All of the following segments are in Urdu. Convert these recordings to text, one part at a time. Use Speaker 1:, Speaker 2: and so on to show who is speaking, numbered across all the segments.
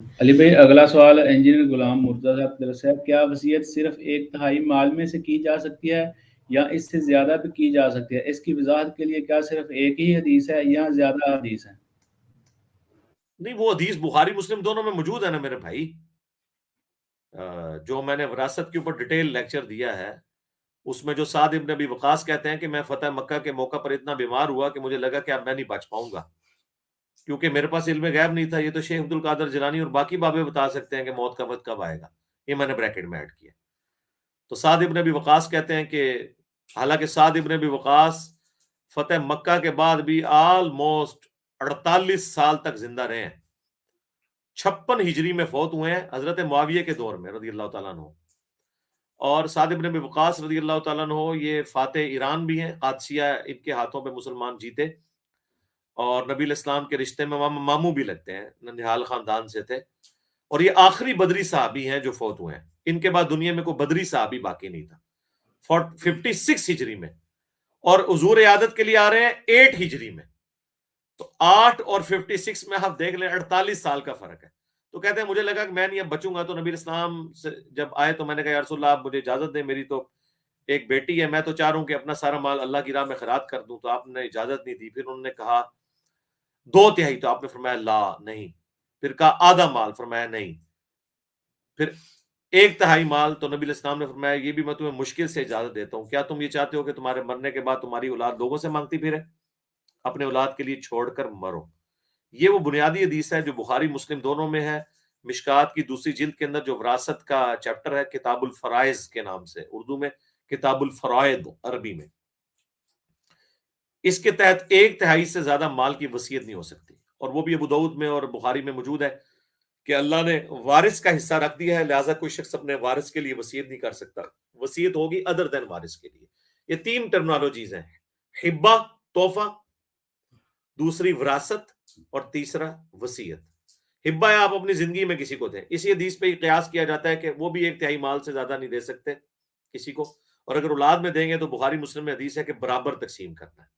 Speaker 1: علی بھائی اگلا سوال انجینئر غلام مرتضیٰ صاحب کی طرف سے ہے، کیا وصیت صرف ایک تہائی مال میں سے کی جا سکتی ہے یا اس سے زیادہ بھی کی جا سکتی ہے؟ اس کی وضاحت کے لیے کیا صرف ایک ہی حدیث ہے یا زیادہ حدیث ہیں؟
Speaker 2: نہیں، وہ حدیث بخاری مسلم دونوں میں موجود ہے نا میرے بھائی. جو میں نے وراثت کے اوپر ڈیٹیل لیکچر دیا ہے اس میں جو سعد ابن ابی وقاص کہتے ہیں کہ میں فتح مکہ کے موقع پر اتنا بیمار ہوا کہ مجھے لگا کہ اب میں نہیں بچ پاؤں گا، کیونکہ میرے پاس علم غیب نہیں تھا. یہ تو شیخ عبد القادر جیلانی اور باقی بابے بتا سکتے ہیں کہ موت کا وقت کب آئے گا. یہ میں نے بریکٹ میں ایڈ کیا. تو سعد ابن ابی وقاص کہتے ہیں کہ حالانکہ سعد ابن ابی وقاص فتح مکہ کے بعد بھی آلموسٹ 48 سال تک زندہ رہے ہیں، 56 ہجری میں فوت ہوئے ہیں حضرت معاویہ کے دور میں رضی اللہ تعالیٰ عنہ. اور سعد ابن ابی وقاص رضی اللہ تعالیٰ عنہ یہ فاتح ایران بھی ہیں، قادسیہ ان کے ہاتھوں پہ مسلمان جیتے، اور نبی الاسلام کے رشتے میں ماموں بھی لگتے ہیں، ننہال خاندان سے تھے. اور یہ آخری بدری صحابی ہیں جو فوت ہوئے ہیں. ان کے بعد دنیا میں کوئی بدری صحابی باقی نہیں تھا 56 ہجری میں، اور حضور عیادت کے لیے آ رہے ہیں 8 ہجری میں. تو 8 اور 56 میں آپ دیکھ لیں 48 سال کا فرق ہے. تو کہتے ہیں مجھے لگا کہ میں نہیں اب بچوں گا. تو نبی اسلام سے جب آئے تو میں نے کہا یا رسول اللہ آپ مجھے اجازت دیں، میری تو ایک بیٹی ہے، میں تو چاہ رہا ہوں کہ اپنا سارا مال اللہ کی راہ میں خیرات کر دوں. تو آپ نے اجازت نہیں دی. پھر انہوں نے کہا 2/3. تو آپ نے فرمایا لا نہیں. پھر کہا آدھا مال، فرمایا نہیں. پھر 1/3 مال. تو نبی الاسلام نے فرمایا یہ بھی میں تمہیں مشکل سے اجازت دیتا ہوں، کیا تم یہ چاہتے ہو کہ تمہارے مرنے کے بعد تمہاری اولاد لوگوں سے مانگتی پھرے؟ اپنے اولاد کے لیے چھوڑ کر مرو. یہ وہ بنیادی حدیث ہے جو بخاری مسلم دونوں میں ہے. مشکات کی دوسری جلد کے اندر جو وراثت کا چیپٹر ہے کتاب الفرائض کے نام سے، اردو میں کتاب الفرائض، عربی میں، اس کے تحت 1/3 سے زیادہ مال کی وصیت نہیں ہو سکتی. اور وہ بھی ابو داؤد میں اور بخاری میں موجود ہے کہ اللہ نے وارث کا حصہ رکھ دیا ہے، لہٰذا کوئی شخص اپنے وارث کے لیے وصیت نہیں کر سکتا. وصیت ہوگی ادر دین وارث کے لیے. یہ 3 ٹرمنالوجیز ہیں، حبہ تحفہ، دوسری وراثت، اور تیسرا وصیت. حبہ آپ اپنی زندگی میں کسی کو دیں، اسی حدیث پہ ہی قیاس کیا جاتا ہے کہ وہ بھی 1/3 مال سے زیادہ نہیں دے سکتے کسی کو. اور اگر اولاد میں دیں گے تو بخاری مسلم میں حدیث ہے کہ برابر تقسیم کرنا ہے،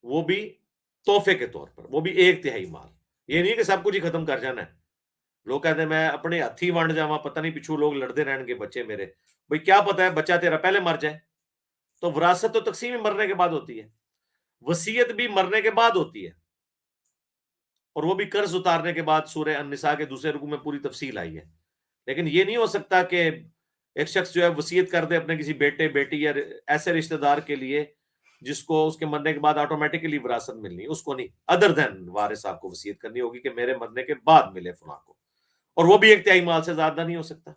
Speaker 2: وہ بھی تحفے کے طور پر، وہ بھی 1/3 مال. یہ نہیں کہ سب کچھ ہی ختم کر جانا ہے. لوگ کہتے ہیں میں اپنے ہاتھی ونڈ جاواں، پتہ نہیں پچھو لوگ لڑتے رہن گے بچے میرے. بھئی کیا پتہ ہے بچہ تیرا پہلے مر جائے. تو وراثت تو تقسیم مرنے کے بعد ہوتی ہے، وصیت بھی مرنے کے بعد ہوتی ہے، اور وہ بھی قرض اتارنے کے بعد. سورہ النساء کے دوسرے رکوع میں پوری تفصیل آئی ہے. لیکن یہ نہیں ہو سکتا کہ ایک شخص جو ہے وصیت کر دے اپنے کسی بیٹے بیٹی یا ایسے رشتہ دار کے لیے جس کو اس کے مرنے کے بعد آٹومیٹکلی وراثت ملنی، اس کو نہیں. ادر دین وارث آپ کو وصیت کرنی ہوگی کہ میرے مرنے کے بعد ملے فلاں کو. اور وہ بھی 1/3 مال سے زیادہ نہیں ہو سکتا.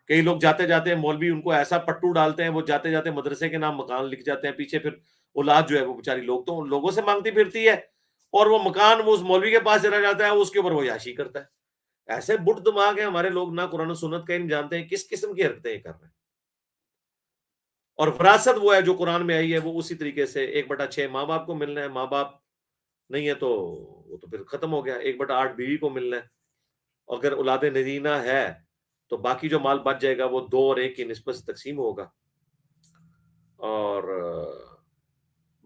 Speaker 2: کئی لوگ جاتے جاتے ہیں مولوی ان کو ایسا پٹو ڈالتے ہیں، وہ جاتے جاتے مدرسے کے نام مکان لکھ جاتے ہیں پیچھے. پھر اولاد جو ہے وہ بیچاری لوگ تو ان لوگوں سے مانگتی پھرتی ہے، اور وہ مکان وہ اس مولوی کے پاس چلا جاتا ہے، اس کے اوپر وہ عیاشی کرتا ہے. ایسے بٹ دماغ ہیں ہمارے لوگ، نہ قرآن و سنت کا نہیں جانتے ہیں، کس قسم کی حرکتیں کر رہے ہیں. اور وراثت وہ ہے جو قرآن میں آئی ہے، وہ اسی طریقے سے 1/6 ماں باپ کو ملنا ہے. ماں باپ نہیں ہے تو وہ تو پھر ختم ہو گیا. 1/8 بیوی کو ملنا ہے. اگر اولاد نرینہ ہے تو باقی جو مال بچ جائے گا وہ 2 اور 1 کی نسبت سے تقسیم ہوگا. اور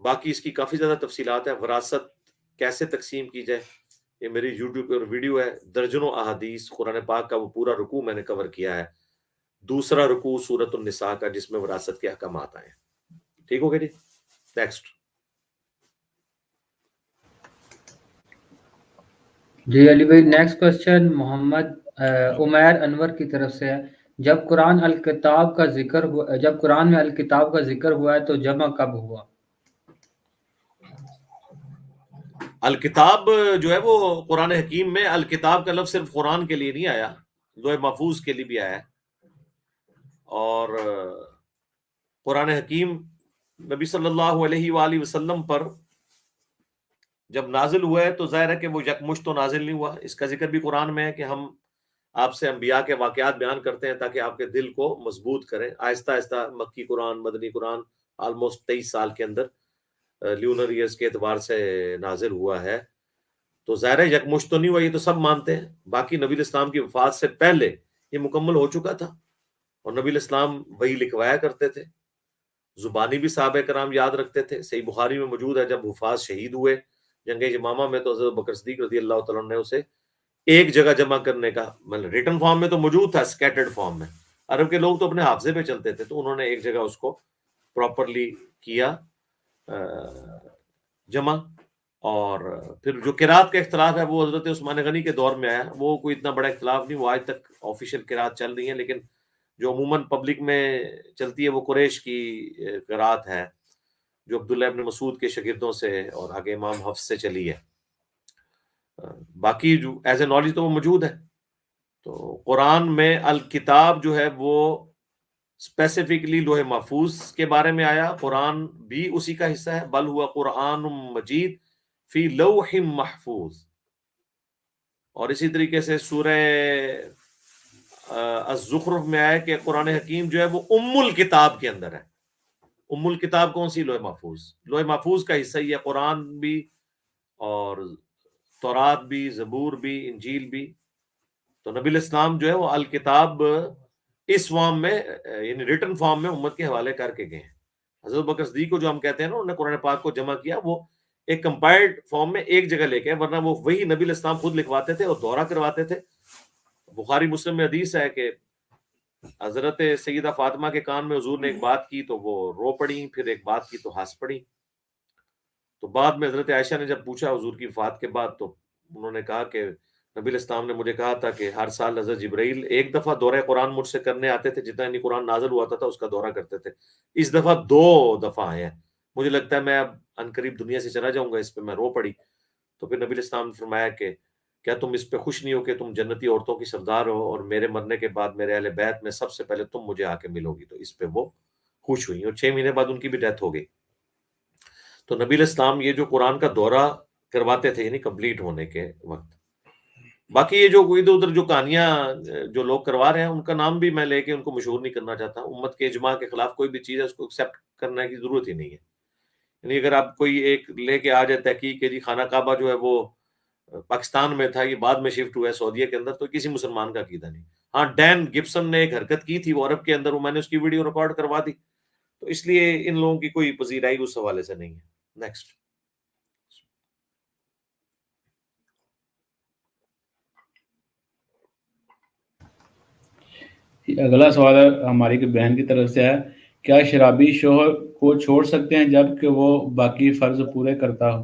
Speaker 2: باقی اس کی کافی زیادہ تفصیلات ہیں. وراثت کیسے تقسیم کی جائے یہ میری یوٹیوب پر ویڈیو ہے، درجنوں احادیث قرآن پاک کا وہ پورا رکوع میں نے کور کیا ہے. دوسرا رکوع سورۃ النساء کا جس میں وراثت کے احکامات آئے ہیں. ٹھیک ہو گیا جی؟ نیکسٹ.
Speaker 1: جی علی بھائی نیکسٹ کوشچن محمد عمیر انور کی طرف سے ہے، جب قرآن میں الکتاب کا ذکر ہوا ہے تو جمع کب ہوا؟
Speaker 2: الکتاب جو ہے وہ قرآن حکیم میں الکتاب کا لفظ صرف قرآن کے لیے نہیں آیا، لوح محفوظ کے لیے بھی آیا ہے. اور قرآن حکیم نبی صلی اللہ علیہ وآلہ وسلم پر جب نازل ہوا ہے تو ظاہر ہے کہ وہ یکمشت تو نازل نہیں ہوا. اس کا ذکر بھی قرآن میں ہے کہ ہم آپ سے انبیاء کے واقعات بیان کرتے ہیں تاکہ آپ کے دل کو مضبوط کریں. آہستہ آہستہ مکی قرآن، مدنی قرآن آلموسٹ 23 سال کے اندر لیونر ایئرز کے اعتبار سے نازل ہوا ہے. تو ظاہر ہے یکمشت تو نہیں ہوا، یہ تو سب مانتے ہیں. باقی نبی الاسلام کی وفات سے پہلے یہ مکمل ہو چکا تھا، اور نبی الاسلام وہی لکھوایا کرتے تھے. زبانی بھی صحابہ کرام یاد رکھتے تھے. صحیح بخاری میں موجود ہے جب حفاظ شہید ہوئے جنگ یمامہ میں تو حضرت بکر صدیق رضی اللہ تعالیٰ نے اسے ایک جگہ جمع کرنے کا، مطلب ریٹن فارم میں تو موجود تھا، اسکیٹرڈ فارم میں عرب کے لوگ تو اپنے حافظے پہ چلتے تھے، تو انہوں نے ایک جگہ اس کو پراپرلی کیا جمع. اور پھر جو قرات کا اختلاف ہے وہ حضرت عثمان غنی کے دور میں آیا، وہ کوئی اتنا بڑا اختلاف نہیں، وہ آج تک آفیشیل قرات چل رہی ہیں، لیکن جو عموماً پبلک میں چلتی ہے وہ قریش کی قرات ہے، جو عبداللہ ابن مسعود کے شاگردوں سے اور آگے امام حفص سے چلی ہے. باقی جو ایز اے نالج تو وہ موجود ہے. تو قرآن میں الکتاب جو ہے وہ اسپیسیفکلی لوح محفوظ کے بارے میں آیا، قرآن بھی اسی کا حصہ ہے، بل ہوا قرآن مجید فی لوح محفوظ. اور اسی طریقے سے سورہ الزخرف میں آیا کہ قرآن حکیم جو ہے وہ ام الکتاب کے اندر ہے. ام الکتاب کون سی؟ لوح محفوظ. لوح محفوظ کا حصہ ہی ہے قرآن بھی، اور تورات بھی، زبور بھی، انجیل بھی. تو نبی الاسلام جو ہے وہ الکتاب اس فارم میں، یعنی ریٹن فارم میں امت کے حوالے کر کے گئے ہیں. حضرت بکر صدیق کو جو ہم کہتے ہیں نا، انہوں نے قرآن پاک کو جمع کیا، وہ ایک کمپائلڈ فارم میں ایک جگہ لے کے، ورنہ وہ وہی نبی الاسلام خود لکھواتے تھے اور دورہ کرواتے تھے. بخاری مسلم میں حدیث ہے کہ حضرت سیدہ فاطمہ کے کان میں حضور نے ایک بات کی تو وہ رو پڑی، پھر ایک بات کی تو ہنس پڑی. تو بعد میں حضرت عائشہ نے جب پوچھا حضور کی وفات کے بعد، تو انہوں نے کہا کہ نبی الاسلام نے مجھے کہا تھا کہ ہر سال حضرت جبرائیل ایک دفعہ دورہ قرآن مجھ سے کرنے آتے تھے، جتنا یعنی قرآن نازل ہوا تھا اس کا دورہ کرتے تھے. اس دفعہ 2 دفعہ آئے ہیں، مجھے لگتا ہے میں اب عنقریب دنیا سے چلا جاؤں گا. اس پہ میں رو پڑی. تو پھر نبی الاسلام نے فرمایا کہ کیا تم اس پہ خوش نہیں ہو کہ تم جنتی عورتوں کی سردار ہو، اور میرے مرنے کے بعد میرے اہل بیت میں سب سے پہلے تم مجھے آ کے ملو گی. تو اس پہ وہ خوش ہوئی، اور 6 مہینے بعد ان کی بھی ڈیتھ ہو گئی. تو نبی الاسلام یہ جو قرآن کا دورہ کرواتے تھے، یعنی کمپلیٹ ہونے کے وقت. باقی یہ جو ادھر ادھر جو کہانیاں جو لوگ کروا رہے ہیں، ان کا نام بھی میں لے کے ان کو مشہور نہیں کرنا چاہتا. امت کے اجماع کے خلاف کوئی بھی چیز ہے اس کو ایکسیپٹ کرنے کی ضرورت ہی نہیں ہے. یعنی اگر آپ کوئی ایک لے کے آ جائے تحقیق کہ جی خانہ کعبہ جو ہے وہ پاکستان میں تھا، یہ بعد میں شفٹ ہوا ہے سعودیہ کے اندر، تو کسی مسلمان کا عقیدہ نہیں. ہاں، ڈین گبسن نے ایک حرکت کی تھی وہ عرب کے اندر، وہ میں نے اس کی ویڈیو ریکارڈ کروا دی، تو اس لیے ان لوگوں کی کوئی پذیرائی اس حوالے سے نہیں ہے. نیکسٹ.
Speaker 1: اگلا سوال ہے ہماری کی بہن کی طرف سے ہے، کیا شرابی شوہر کو چھوڑ سکتے ہیں جب کہ وہ باقی فرض پورے کرتا ہو؟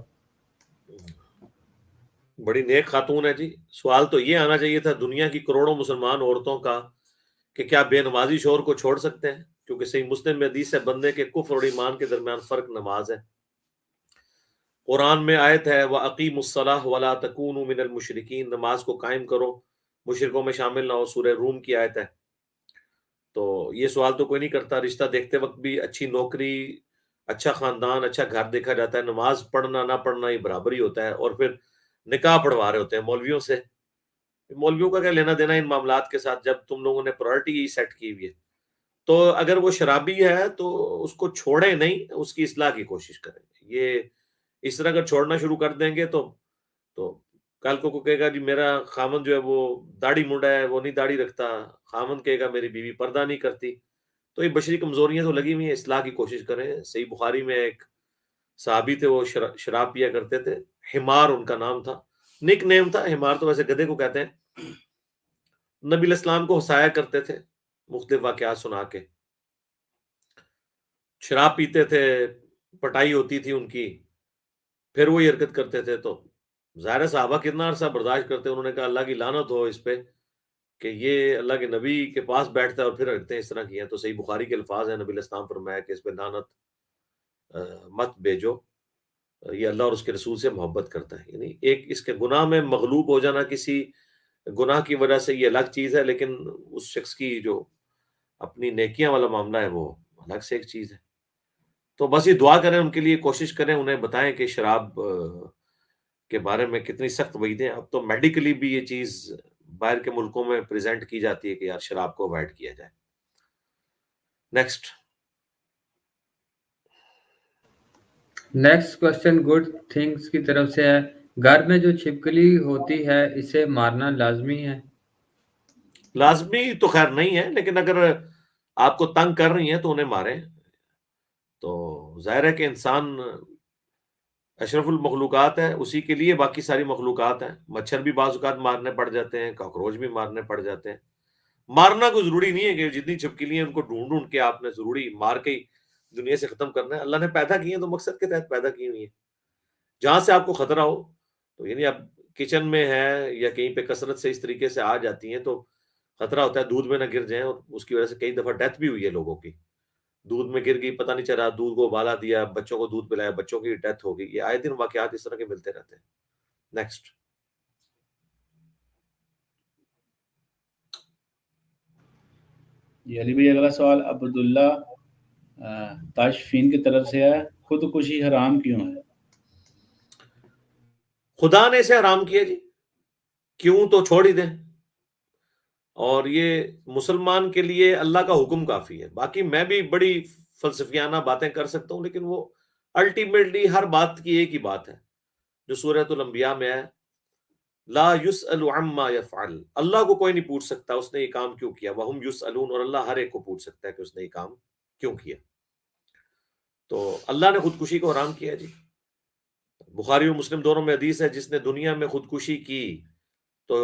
Speaker 2: بڑی نیک خاتون ہے جی. سوال تو یہ آنا چاہیے تھا دنیا کی کروڑوں مسلمان عورتوں کا کہ کیا بے نمازی شوہر کو چھوڑ سکتے ہیں، کیونکہ صحیح مسلم میں حدیث ہے بندے کے کفر اور ایمان کے درمیان فرق نماز ہے. قرآن میں آیت ہے وَأَقِیمُوا الصَّلَاةَ وَلَا تَکُونُوا مِنَ الْمُشْرِکِینَ، نماز کو قائم کرو، مشرکوں میں شامل نہ ہو. سورہ روم کی آیت ہے. تو یہ سوال تو کوئی نہیں کرتا. رشتہ دیکھتے وقت بھی اچھی نوکری، اچھا خاندان، اچھا گھر دیکھا جاتا ہے. نماز پڑھنا نہ پڑھنا یہ برابر ہی ہوتا ہے. اور پھر نکاح پڑھوا رہے ہوتے ہیں مولویوں سے. مولویوں کا کیا لینا دینا ان معاملات کے ساتھ، جب تم لوگوں نے پرائرٹی ہی سیٹ کی ہوئی ہے. تو اگر وہ شرابی ہے تو اس کو چھوڑیں نہیں، اس کی اصلاح کی کوشش کریں. یہ اس طرح اگر چھوڑنا شروع کر دیں گے تو کل کو کہے گا جی میرا خامن جو ہے وہ داڑھی منڈا ہے، وہ نہیں داڑھی رکھتا. خامن کہے گا میری بیوی پردہ نہیں کرتی. تو یہ بشری کمزوریاں تو لگی ہوئی ہیں، اصلاح کی کوشش کریں. صحیح بخاری میں ایک صحابی تھے، وہ شراب پیا کرتے تھے. حمار ان کا نام تھا، نک نیم تھا. حمار تو ویسے گدھے کو کہتے ہیں. نبی الاسلام کو ہنسایا کرتے تھے مختلف واقعات سنا کے. شراب پیتے تھے، پٹائی ہوتی تھی ان کی، پھر وہ یہ حرکت کرتے تھے. تو ظاہر صحابہ کتنا عرصہ برداشت کرتے. انہوں نے کہا اللہ کی لعنت ہو اس پہ کہ یہ اللہ کے نبی کے پاس بیٹھتا ہے اور پھر حرکتیں اس طرح کی ہیں. تو صحیح بخاری کے الفاظ ہیں، نبی الاسلام فرمایا کہ اس پہ لعنت مت بھیجو، یہ اللہ اور اس کے رسول سے محبت کرتا ہے. یعنی ایک اس کے گناہ میں مغلوب ہو جانا کسی گناہ کی وجہ سے یہ الگ چیز ہے، لیکن اس شخص کی جو اپنی نیکیاں والا معاملہ ہے وہ الگ سے ایک چیز ہے. تو بس یہ دعا کریں ان کے لیے، کوشش کریں، انہیں بتائیں کہ شراب کے بارے میں کتنی سخت وعیدیں. اب تو میڈیکلی بھی یہ چیز باہر کے ملکوں میں پریزنٹ کی جاتی ہے کہ یار شراب کو اوائڈ کیا جائے. Next.
Speaker 3: Next question good things کی طرف سے ہے، گھر میں جو چھپکلی ہوتی ہے اسے مارنا لازمی ہے؟
Speaker 2: لازمی تو خیر نہیں ہے، لیکن اگر آپ کو تنگ کر رہی ہیں تو انہیں ماریں. تو ظاہر ہے کہ انسان اشرف المخلوقات ہے، اسی کے لیے باقی ساری مخلوقات ہیں. مچھر بھی بعض اوقات مارنے پڑ جاتے ہیں، کاکروچ بھی مارنے پڑ جاتے ہیں. مارنا کوئی ضروری نہیں ہے کہ جتنی چھپکلی ہیں ان کو ڈھونڈ ڈھونڈ کے آپ نے ضروری مار کے ہی دنیا سے ختم کرنا ہے. اللہ نے پیدا کی ہیں تو مقصد کے تحت پیدا کی ہوئی ہیں. جہاں سے آپ کو خطرہ ہو، تو یعنی آپ کچن میں ہے یا کہیں پہ کثرت سے اس طریقے سے آ جاتی ہیں تو خطرہ ہوتا ہے دودھ میں نہ گر جائیں، اور اس کی وجہ سے کئی دفعہ ڈیتھ بھی ہوئی ہے لوگوں کی. دودھ میں گر گئی، پتہ نہیں چلا، دودھ کو ابالا دیا، بچوں کو دودھ پلایا، بچوں کی ڈیتھ ہو گئی. یہ آئے دن واقعات اس طرح کے ملتے رہتے ہیں. نیکسٹ.
Speaker 1: جی علی بھائی اگلا سوال عبداللہ تاشفین کی طرف سے ہے، خودکشی حرام کیوں ہے؟
Speaker 2: خدا نے اسے حرام کیا جی، کیوں تو چھوڑ ہی دیں. اور یہ مسلمان کے لیے اللہ کا حکم کافی ہے. باقی میں بھی بڑی فلسفیانہ باتیں کر سکتا ہوں، لیکن وہ الٹیمیٹلی ہر بات کی ایک ہی بات ہے جو سورۃ الانبیاء میں ہے، لا یسأل عما یفعل. اللہ کو کوئی نہیں پوچھ سکتا اس نے یہ کام کیوں کیا، وہم یسألون، اور اللہ ہر ایک کو پوچھ سکتا ہے کہ اس نے یہ کام کیوں کیا. تو اللہ نے خودکشی کو حرام کیا جی. بخاری اور مسلم دونوں میں حدیث ہے، جس نے دنیا میں خودکشی کی تو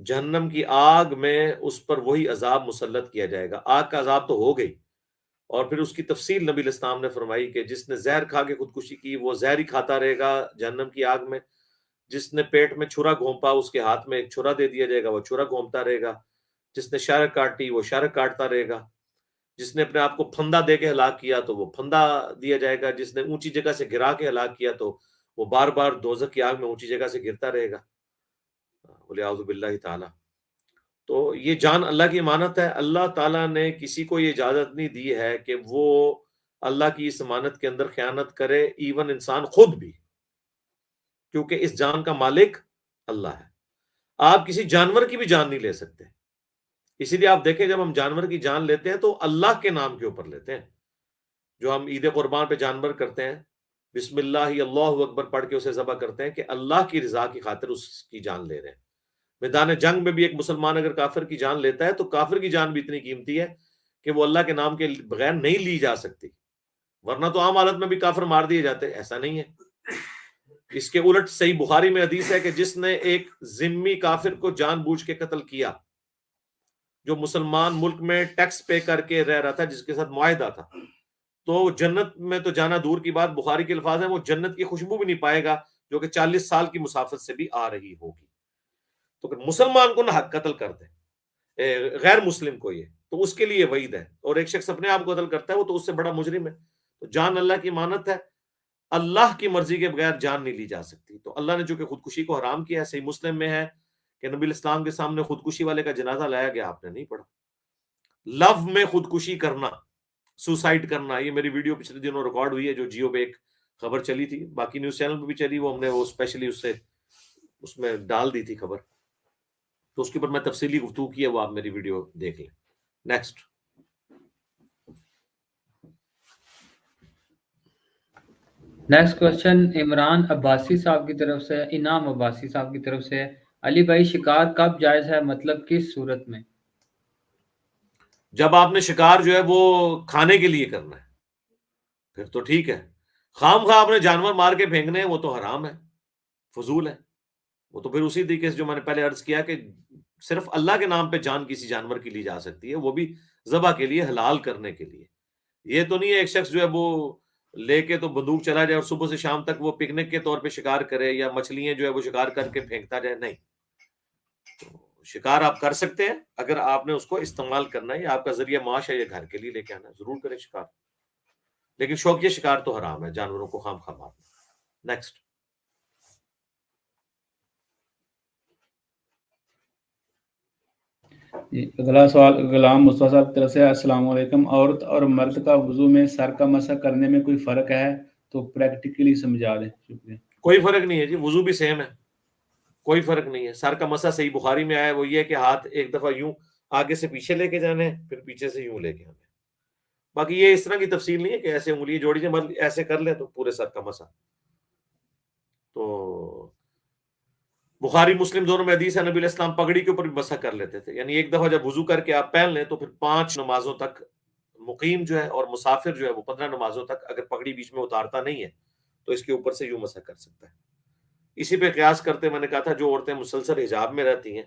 Speaker 2: جہنم کی آگ میں اس پر وہی عذاب مسلط کیا جائے گا. آگ کا عذاب تو ہو گئی، اور پھر اس کی تفصیل نبی علیہ السلام نے فرمائی کہ جس نے زہر کھا کے خودکشی کی وہ زہر ہی کھاتا رہے گا جہنم کی آگ میں. جس نے پیٹ میں چھرا گھونپا اس کے ہاتھ میں ایک چھرا دے دیا جائے گا، وہ چھرا گھونپتا رہے گا. جس نے شارک کاٹی وہ شارک کاٹتا رہے گا. جس نے اپنے آپ کو پھندا دے کے ہلاک کیا تو وہ پھندا دیا جائے گا. جس نے اونچی جگہ سے گرا کے ہلاک کیا تو وہ بار بار دوزخ کی آگ میں اونچی جگہ سے گرتا رہے گا، ولیعوذ باللہ تعالی. تو یہ جان اللہ کی امانت ہے. اللہ تعالیٰ نے کسی کو یہ اجازت نہیں دی ہے کہ وہ اللہ کی اس امانت کے اندر خیانت کرے، ایون انسان خود بھی، کیونکہ اس جان کا مالک اللہ ہے. آپ کسی جانور کی بھی جان نہیں لے سکتے. اسی لیے آپ دیکھیں جب ہم جانور کی جان لیتے ہیں تو اللہ کے نام کے اوپر لیتے ہیں. جو ہم عید قربان پہ جانور کرتے ہیں، بسم اللہ اللہ اکبر پڑھ کے اسے ذبح کرتے ہیں کہ اللہ کی رضا کی خاطر اس کی جان لے رہے ہیں. میدان جنگ میں بھی ایک مسلمان اگر کافر کی جان لیتا ہے تو کافر کی جان بھی اتنی قیمتی ہے کہ وہ اللہ کے نام کے بغیر نہیں لی جا سکتی، ورنہ تو عام حالت میں بھی کافر مار دیے جاتے. ایسا نہیں ہے. اس کے الٹ صحیح بخاری میں حدیث ہے کہ جس نے ایک ذمی کافر کو جان بوجھ کے قتل کیا، جو مسلمان ملک میں ٹیکس پے کر کے رہ رہا تھا، جس کے ساتھ معاہدہ تھا، تو جنت میں تو جانا دور کی بات، بخاری کے الفاظ ہیں وہ جنت کی خوشبو بھی نہیں پائے گا، جو کہ 40 سال کی مسافت سے بھی آ رہی ہوگی. تو اگر مسلمان کو نہ حق قتل کر دے غیر مسلم کو، یہ تو اس کے لیے وعید ہے. اور ایک شخص اپنے آپ کو قتل کرتا ہے وہ تو اس سے بڑا مجرم ہے. تو جان اللہ کی امانت ہے، اللہ کی مرضی کے بغیر جان نہیں لی جا سکتی. تو اللہ نے جو کہ خودکشی کو حرام کیا ہے، صحیح مسلم میں ہے کہ نبی الاسلام کے سامنے خودکشی والے کا جنازہ لایا گیا، آپ نے نہیں پڑھا. لو میں خودکشی کرنا، سوسائڈ کرنا، یہ میری ویڈیو پچھلے دنوں ریکارڈ ہوئی ہے جو جیو پہ ایک خبر چلی تھی، باقی نیوز چینل پہ بھی چلی، وہ ہم نے وہ اسپیشلی اس میں ڈال دی تھی خبر، تو اس کے اوپر میں تفصیلی گفتگو کی ہے، وہ آپ میری ویڈیو دیکھ لیں. Next.
Speaker 3: Next question Imran Abbasi صاحب کی طرف سے، انعام عباسی صاحب کی طرف سے. علی بھائی شکار کب جائز ہے، مطلب کس صورت میں؟
Speaker 2: جب آپ نے شکار جو ہے وہ کھانے کے لیے کرنا ہے پھر تو ٹھیک ہے. خام خواہ آپ نے جانور مار کے پھینکنے ہیں وہ تو حرام ہے، فضول ہے. وہ تو پھر اسی طریقے سے جو میں نے پہلے عرض کیا کہ صرف اللہ کے نام پہ جان کسی جانور کی لی جا سکتی ہے، وہ بھی ذبح کے لیے، حلال کرنے کے لیے. یہ تو نہیں ہے ایک شخص جو ہے وہ لے کے تو بندوق چلا جائے اور صبح سے شام تک وہ پکنک کے طور پہ شکار کرے، یا مچھلیاں جو ہے وہ شکار کر کے پھینکتا جائے. نہیں، شکار آپ کر سکتے ہیں اگر آپ نے اس کو استعمال کرنا ہے، یا آپ کا ذریعہ معاش ہے، یا گھر کے لیے لے کے آنا ہے، ضرور کریں شکار. لیکن شوقیہ شکار تو حرام ہے، جانوروں کو خام خواہ مارنا. نیکسٹ.
Speaker 1: اگلا سوال غلام مصطفیٰ صاحب کی طرف سے، السلام علیکم، عورت اور مرد کا وضو میں سر کا مسح کرنے میں کوئی فرق ہے تو پریکٹیکلی سمجھا دیں. شکریہ.
Speaker 2: کوئی فرق نہیں ہے جی، وضو بھی سیم ہے، کوئی فرق نہیں ہے. سر کا مسح صحیح بخاری میں آیا وہ یہ ہے کہ ہاتھ ایک دفعہ یوں آگے سے پیچھے لے کے جانے، پھر پیچھے سے یوں لے کے آنے. باقی یہ اس طرح کی تفصیل نہیں ہے کہ ایسے انگلی جوڑی جائے، بلکہ ایسے کر لیں تو پورے سر کا مسح. تو بخاری مسلم دونوں میں حدیث ہے نبی علیہ السلام پگڑی کے اوپر بھی مسح کر لیتے تھے. یعنی ایک دفعہ جب وضو کر کے آپ پہن لیں تو پھر 5 نمازوں تک مقیم جو ہے اور مسافر جو ہے وہ 15 نمازوں تک، اگر پگڑی بیچ میں اتارتا نہیں ہے تو اس کے اوپر سے یوں مسح کر سکتا ہے. اسی پہ قیاس کرتے میں نے کہا تھا جو عورتیں مسلسل حجاب میں رہتی ہیں،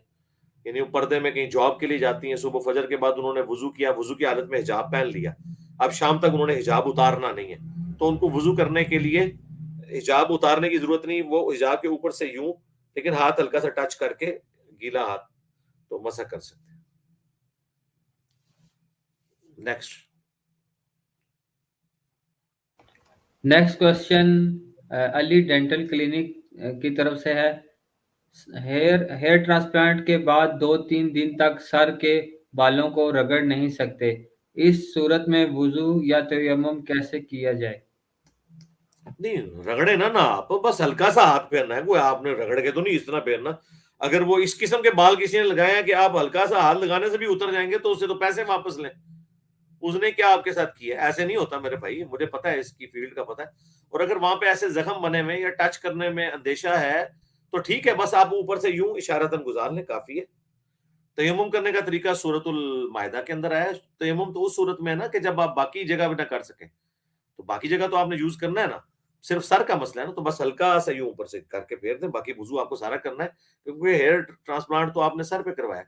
Speaker 2: یعنی وہ پردے میں کہیں جاب کے لیے جاتی ہیں، صبح فجر کے بعد انہوں نے وضو کیا، وضو کی حالت میں حجاب پہن لیا، اب شام تک انہوں نے حجاب اتارنا نہیں ہے، تو ان کو وضو کرنے کے لیے حجاب اتارنے کی ضرورت نہیں، وہ حجاب کے اوپر سے یوں لیکن ہاتھ ہلکا سا ٹچ کر کے گیلا ہاتھ تو مسح کر سکتے ہیں.
Speaker 3: نیکسٹ کوشچن علی ڈینٹل کلینک کی طرف سے ہے. ہیئر ٹرانسپلانٹ کے بعد 2-3 دن تک سر کے بالوں کو رگڑ نہیں سکتے، اس صورت میں وضو یا تیمم کیسے کیا جائے؟
Speaker 2: نہیں رگڑے نا آپ بس ہلکا سا ہاتھ پھیرنا ہے، کوئی آپ نے رگڑ کے تو نہیں اس طرح پھیرنا. اگر وہ اس قسم کے بال کسی نے لگائے ہیں کہ آپ ہلکا سا ہاتھ لگانے سے بھی اتر جائیں گے تو اس سے تو پیسے واپس لیں. اس نے کیا آپ کے ساتھ کیا؟ ایسے نہیں ہوتا میرے بھائی، مجھے پتا ہے، اس کی فیلڈ کا پتا ہے. اور اگر وہاں پہ ایسے زخم بنے میں یا ٹچ کرنے میں اندیشہ ہے تو ٹھیک ہے، بس آپ اوپر سے یوں اشارتاً گزار لیں، کافی ہے. تیمم کرنے کا طریقہ سورۃ المائدہ کے اندر آیا ہے. تیمم تو اس صورت میں ہے نا کہ جب آپ باقی جگہ بھی نہ کر سکیں، تو باقی جگہ تو آپ نے یوز کرنا ہے نا، صرف سر کا مسئلہ ہے نا، تو بس ہلکا سا یوں اوپر سے کر کے پھیر دیں، باقی وضو آپ کو سارا کرنا ہے کیونکہ ہیئر ٹرانسپلانٹ تو آپ نے سر پہ کروایا ہے.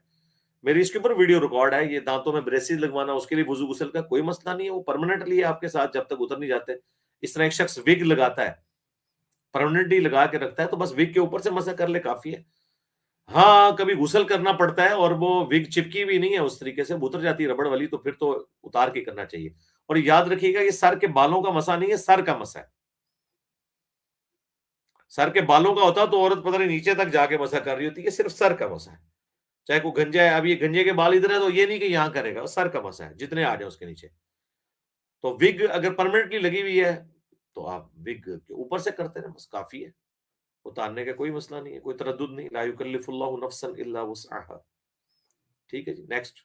Speaker 2: میری اس کے اوپر ویڈیو ریکارڈ ہے. یہ دانتوں میں بریسز لگوانا، اس کے لیے وضو غسل کا کوئی مسئلہ نہیں ہے، وہ پرماننٹلی ہے آپ کے ساتھ جب تک اتر نہیں جاتے. اس طرح ایک شخص وگ لگاتا ہے، پرماننٹلی لگا کے رکھتا ہے، تو بس وگ کے اوپر سے مسح کر لے، کافی ہے. ہاں کبھی غسل کرنا پڑتا ہے اور وہ وگ چپکی بھی نہیں ہے اس طریقے سے، اتر جاتی ہے ربڑ والی، تو پھر تو اتار کے کرنا چاہیے. اور یاد رکھیے گا یہ سر کے بالوں کا مسا نہیں ہے، سر کا مسا ہے. سر کے بالوں کا ہوتا تو عورت پتہ نہیں نیچے تک جا کے مسا کر رہی ہوتی ہے، صرف سر کا مسا ہے. چاہے کوئی گنجا ہے، اب یہ گنجے کے بال ادھر ہے تو یہ نہیں کہ یہاں کرے گا، سر کا مسا ہے، جتنے آ جائیں اس کے نیچے. تو وگ اگر پرماننٹلی لگی ہوئی ہے تو آپ وگ کے اوپر سے کرتے رہیں، بس کافی ہے. اتارنے کا کوئی مسئلہ نہیں ہے، کوئی تردد نہیں. لا یکلف اللہ نفسا الا وسعها. ٹھیک ہے جی، نیکسٹ.